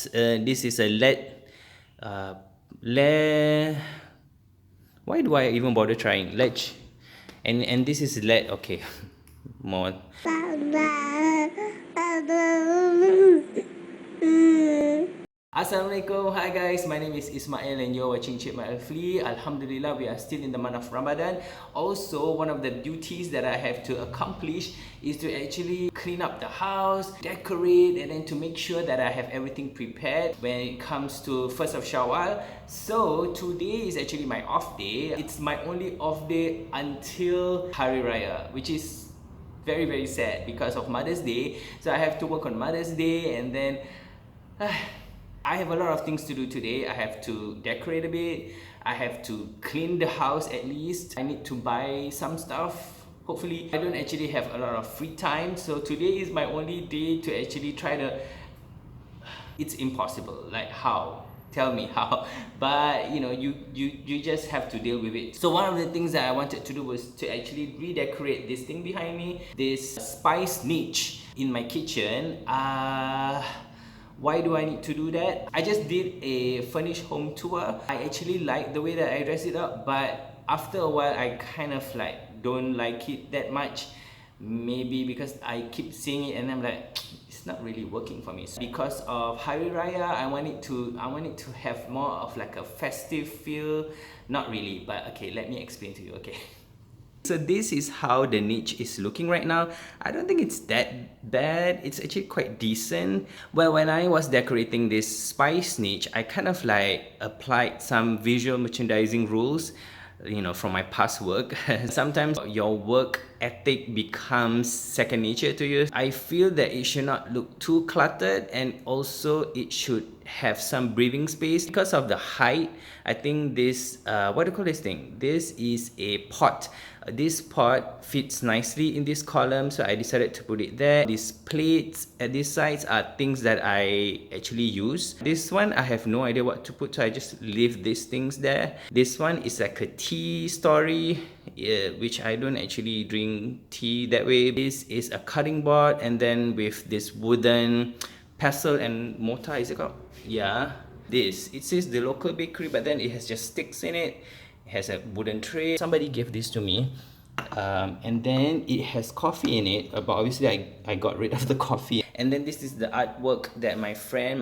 This is a LED. Why do I even bother trying ledge? And this is LED. Okay, more. Assalamualaikum, hi guys, my name is Ismail and you're watching Chekmael. Alhamdulillah, we are still in the month of Ramadan. Also, one of the duties that I have to accomplish is to actually clean up the house, decorate, and then to make sure that I have everything prepared when it comes to 1st of Shawwal. So today is actually my off day. It's my only off day until Hari Raya, which is very sad because of Mother's Day. So I have to work on Mother's Day, and then I have a lot of things to do today. I have to decorate a bit. I have to clean the house at least. I need to buy some stuff. Hopefully, I don't actually have a lot of free time. So today is my only day to actually try to... It's impossible. Like how? Tell me how. But you know, you just have to deal with it. So one of the things that I wanted to do was to actually redecorate this thing behind me. This spice niche in my kitchen. Why do I need to do that? I just did a furnished home tour. I actually like the way that I dress it up, but after a while I kind of like don't like it that much. Maybe because I keep seeing it and I'm like, it's not really working for me. So because of Hari Raya, I want it to have more of like a festive feel. Not really, but okay, let me explain to you, okay? So this is how the niche is looking right now. I don't think it's that bad. It's actually quite decent. Well, when I was decorating this spice niche, I kind of like applied some visual merchandising rules, you know, from my past work. Sometimes your work ethic becomes second nature to you. I feel that it should not look too cluttered, and also it should have some breathing space. Because of the height, I think this, what do you call this thing? This is a pot. This pot fits nicely in this column, so I decided to put it there. These plates at these sides are things that I actually use. This one, I have no idea what to put, so I just leave these things there. This one is like a tea story, which I don't actually drink tea that way. This is a cutting board, and then with this wooden pestle and mortar, is it called? Yeah. This, it says the local bakery, but then it has just sticks in it. It has a wooden tray. Somebody gave this to me. And then it has coffee in it, but obviously I got rid of the coffee. And then this is the artwork that my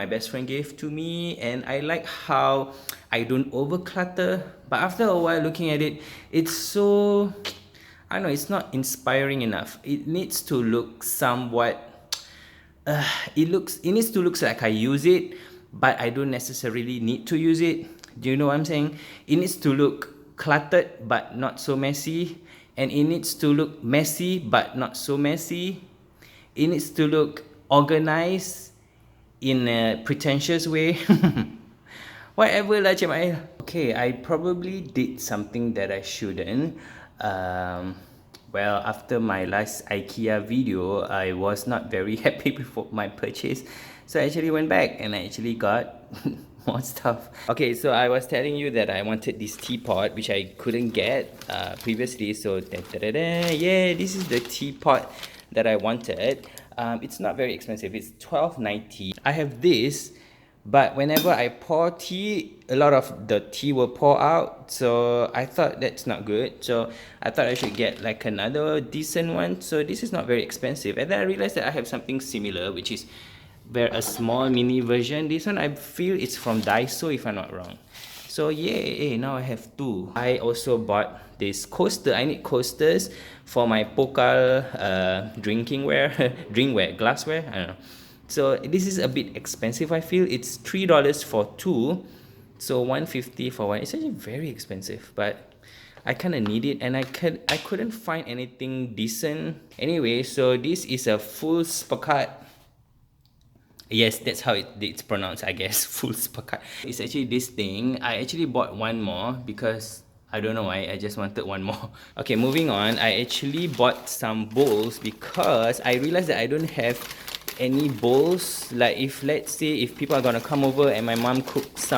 best friend gave to me, and I like how I don't over clutter, but after a while looking at it, it's so, I don't know, it's not inspiring enough. It needs to look somewhat, it needs to look like I use it, but I don't necessarily need to use it. Do you know what I'm saying? It needs to look cluttered but not so messy, and it needs to look messy but not so messy. It needs to look organized in a pretentious way. Whatever lah, chekmael. Okay, I probably did something that I shouldn't. Well, after my last Ikea video, I was not very happy with my purchase. So I actually went back and I actually got more stuff. Okay, so I was telling you that I wanted this teapot, which I couldn't get previously. So, yeah, this is the teapot that I wanted. It's not very expensive. It's $12.90. I have this, but whenever I pour tea, a lot of the tea will pour out. So I thought that's not good. So I thought I should get like another decent one. So this is not very expensive. And then I realized that I have something similar, which is a small mini version. This one I feel it's from Daiso, if I'm not wrong. So yeah, now I have two. I also bought this coaster. I need coasters for my pokal drinkware, glassware, I don't know. So this is a bit expensive, I feel. It's $3 for two, so $1.50 for one. It's actually very expensive, but I kind of need it, and I couldn't find anything decent. Anyway, so this is a full spakat. Yes, that's how it's pronounced, I guess. Full spakat. It's actually this thing. I actually bought one more because I don't know why, I just wanted one more. Okay, moving on. I actually bought some bowls because I realized that I don't have any bowls. Like let's say if people are gonna come over and my mom cooks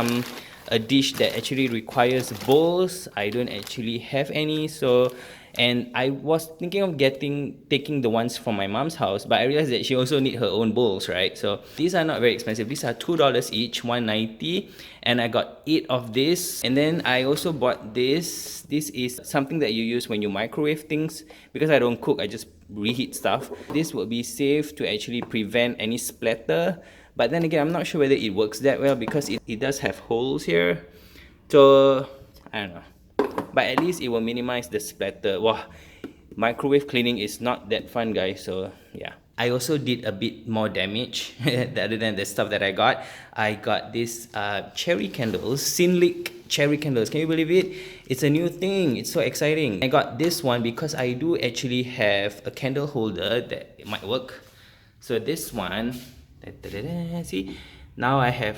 a dish that actually requires bowls, I don't actually have any. So And I was thinking of taking the ones from my mom's house, but I realized that she also need her own bowls, right? So these are not very expensive. These are $2 each, $1.90, and I got 8 of this. And then I also bought this. This is something that you use when you microwave things. Because I don't cook, I just reheat stuff. This will be safe to actually prevent any splatter. But then again, I'm not sure whether it works that well because it does have holes here. So I don't know. But at least it will minimize the splatter. Wow, microwave cleaning is not that fun, guys. So yeah. I also did a bit more damage other than the stuff that I got. I got this cherry candles, Sinlick cherry candles. Can you believe it? It's a new thing. It's so exciting. I got this one because I do actually have a candle holder that might work. So this one, see, now I have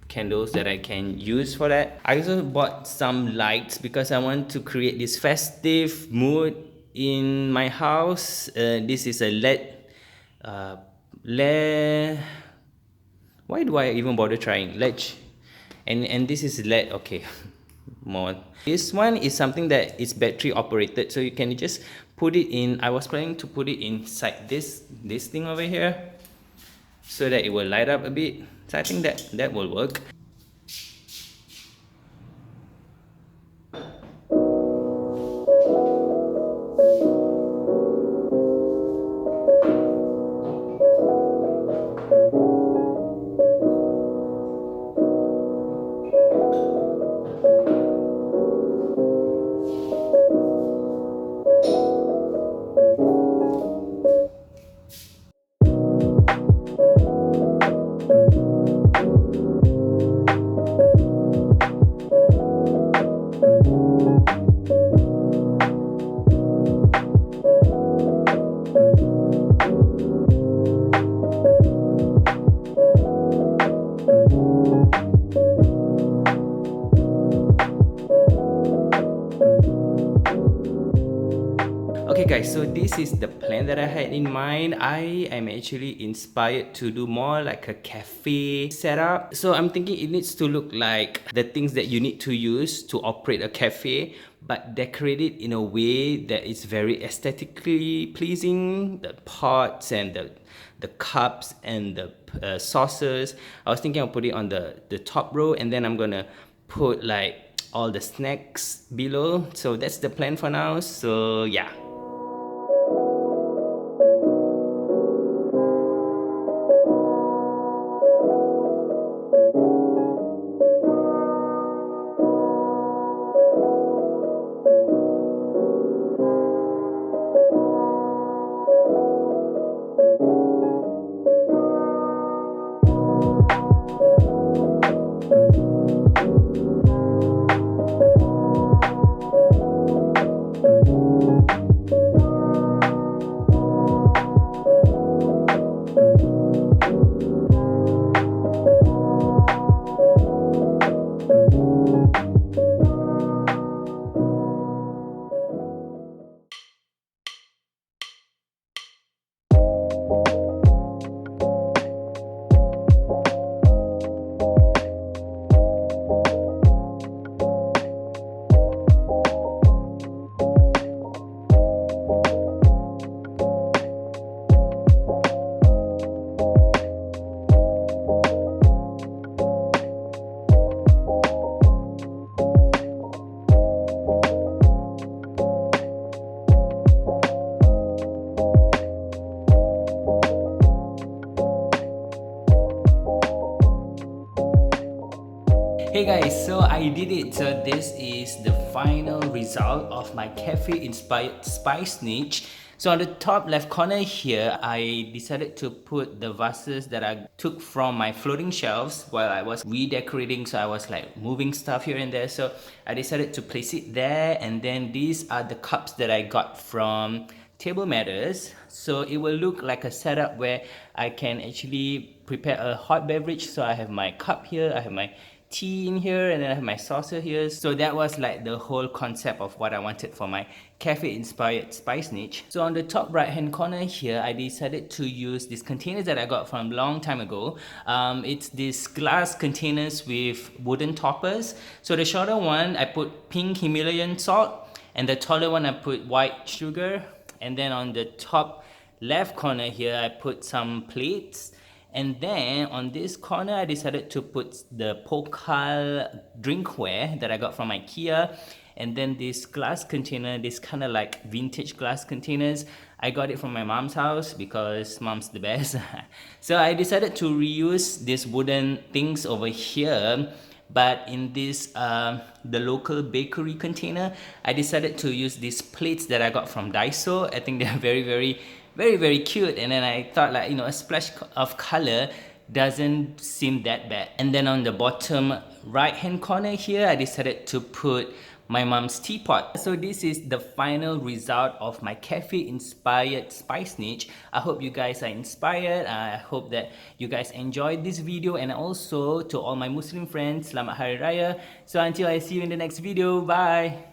candles that I can use for that. I also bought some lights because I want to create this festive mood in my house. This is a LED. Why do I even bother trying LED? And this is LED. Okay, more. This one is something that is battery operated, so you can just put it in. I was planning to put it inside this thing over here, so that it will light up a bit. So I think that will work. Okay guys, so this is the plan that I had in mind. I am actually inspired to do more like a cafe setup. So I'm thinking it needs to look like the things that you need to use to operate a cafe, but decorate it in a way that is very aesthetically pleasing. The pots and the cups and the saucers. I was thinking I'll put it on the top row, and then I'm gonna put like all the snacks below. So that's the plan for now. So yeah. Hey guys, so I did it. So this is the final result of my cafe inspired spice niche. So on the top left corner here, I decided to put the vases that I took from my floating shelves while I was redecorating. So I was like moving stuff here and there. So I decided to place it there. And then these are the cups that I got from Table Matters. So it will look like a setup where I can actually prepare a hot beverage. So I have my cup here, I have my tea in here, and then I have my saucer here. So that was like the whole concept of what I wanted for my cafe inspired spice niche. So on the top right hand corner here, I decided to use these containers that I got from a long time ago. It's these glass containers with wooden toppers. So the shorter one, I put pink Himalayan salt, and the taller one I put white sugar, and then on the top left corner here I put some plates, and then on this corner I decided to put the pokal drinkware that I got from Ikea, and then this glass container, this kind of like vintage glass containers. I got it from my mom's house because mom's the best. So I decided to reuse these wooden things over here, but in this the local bakery container I decided to use these plates that I got from Daiso. I think they're very cute, and then I thought, like, you know, a splash of color doesn't seem that bad. And then on the bottom right hand corner here I decided to put my mom's teapot. So this is the final result of my cafe inspired spice niche. I hope you guys are inspired. I hope that you guys enjoyed this video, and also to all my Muslim friends, Selamat Hari Raya. So until I see you in the next video, bye.